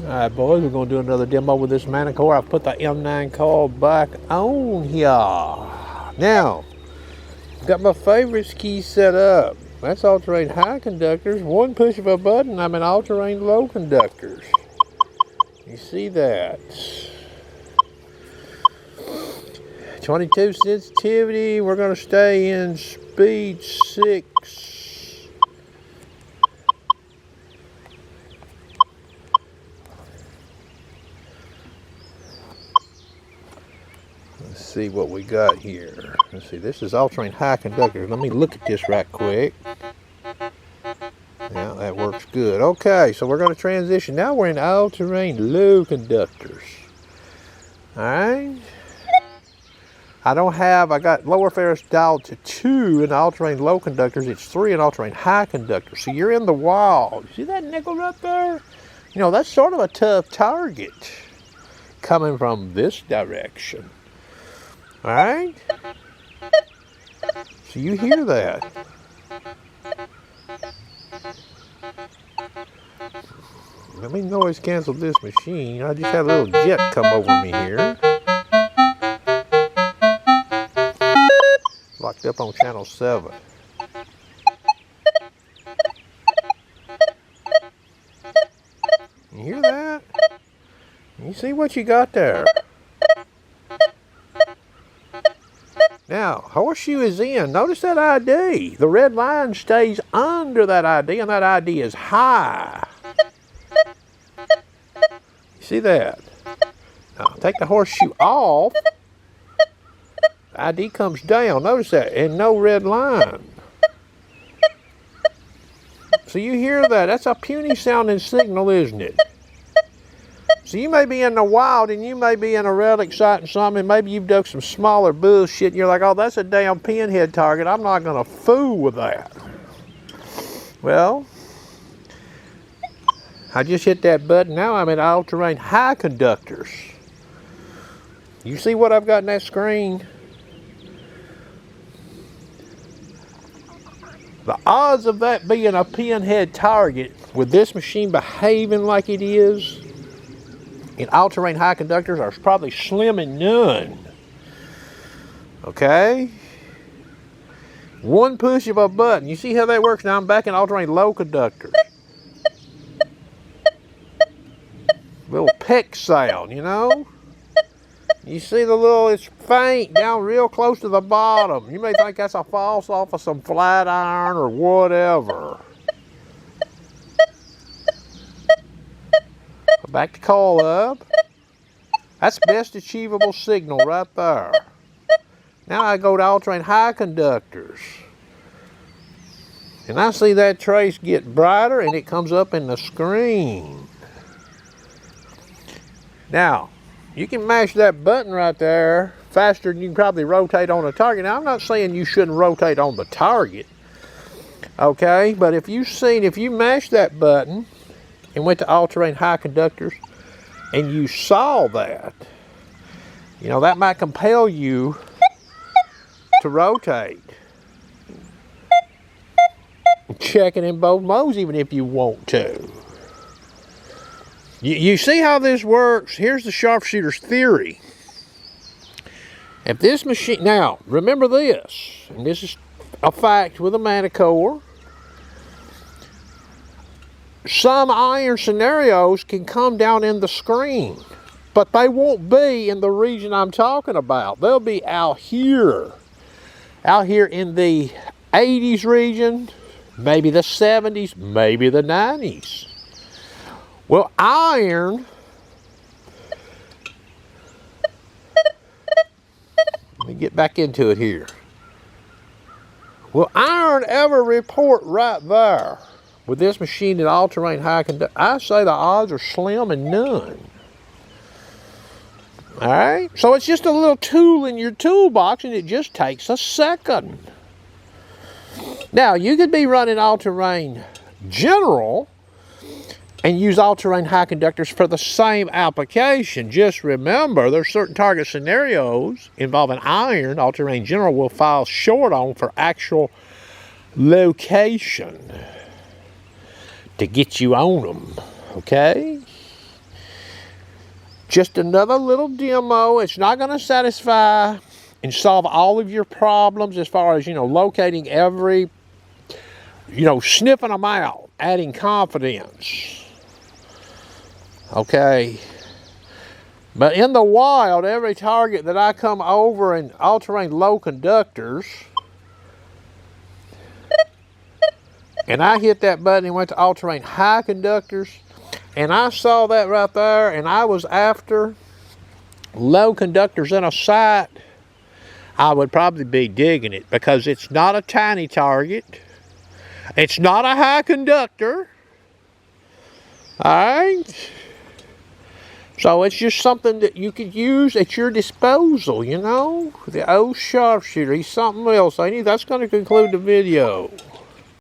Alright boys, we're going to do another demo with this Manticore. I've put the M9 coil back on here. Now, got my favorites key set up. That's all-terrain high conductors. One push of a button, I'm in all-terrain low conductors. You see that? 22 sensitivity, we're going to stay in speed 6. Let's see what we got here. Let's see, this is all-terrain high conductors. Let me look at this right quick. Yeah, that works good. Okay, so we're going to transition. Now we're in all-terrain low conductors. Alright. I got lower ferrous dialed to 2 in all-terrain low conductors. It's 3 in all-terrain high conductors. So you're in the wild. See that nickel right there? You know, that's sort of a tough target coming from this direction. Alright? So you hear that. Let me noise cancel this machine. I just had a little jet come over me here. Locked up on channel 7. You hear that? You see what you got there? Now, horseshoe is in. Notice that ID. The red line stays under that ID, and that ID is high. You see that? Now, take the horseshoe off. The ID comes down. Notice that. And no red line. So you hear that. That's a puny sounding signal, isn't it? So you may be in the wild and you may be in a relic site and something, and maybe you've done some smaller bullshit and you're like, oh, that's a damn pinhead target. I'm not going to fool with that. Well, I just hit that button. Now I'm in all-terrain high conductors. You see what I've got in that screen? The odds of that being a pinhead target with this machine behaving like it is in all-terrain high conductors are probably slim and none. Okay? One push of a button. You see how that works? Now I'm back in all-terrain low conductors. Little peck sound, you know? You see the little, it's faint down real close to the bottom. You may think that's a false off of some flat iron or whatever. Back to coil up. That's best achievable signal right there. Now I go to all-terrain high conductors. And I see that trace get brighter and it comes up in the screen. Now, you can mash that button right there faster than you can probably rotate on the target. Now, I'm not saying you shouldn't rotate on the target. Okay, but if you mash that button and went to all-terrain high conductors and you saw that, you know, that might compel you to rotate. Check it in both modes even if you want to. You see how this works? Here's the sharpshooter's theory. If this machine, now remember this, and this is a fact with a Manticore. Some iron scenarios can come down in the screen, but they won't be in the region I'm talking about. They'll be out here in the 80s region, maybe the 70s, maybe the 90s. Well, iron, let me get back into it here. Will iron ever report right there? With this machine in all-terrain high conductor, I say the odds are slim and none. All right? So it's just a little tool in your toolbox, and it just takes a second. Now, you could be running all-terrain general and use all-terrain high conductors for the same application. Just remember, there's certain target scenarios involving iron all-terrain general will fall short on for actual location to get you on them, okay? Just another little demo. It's not going to satisfy and solve all of your problems as far as, locating every, sniffing them out, adding confidence. Okay. But in the wild, every target that I come over in all-terrain low conductors, and I hit that button and went to all-terrain high conductors, and I saw that right there, and I was after low conductors in a site, I would probably be digging it, because it's not a tiny target. It's not a high conductor. All right? So it's just something that you could use at your disposal, The old sharpshooter. He's something else, ain't he? That's going to conclude the video.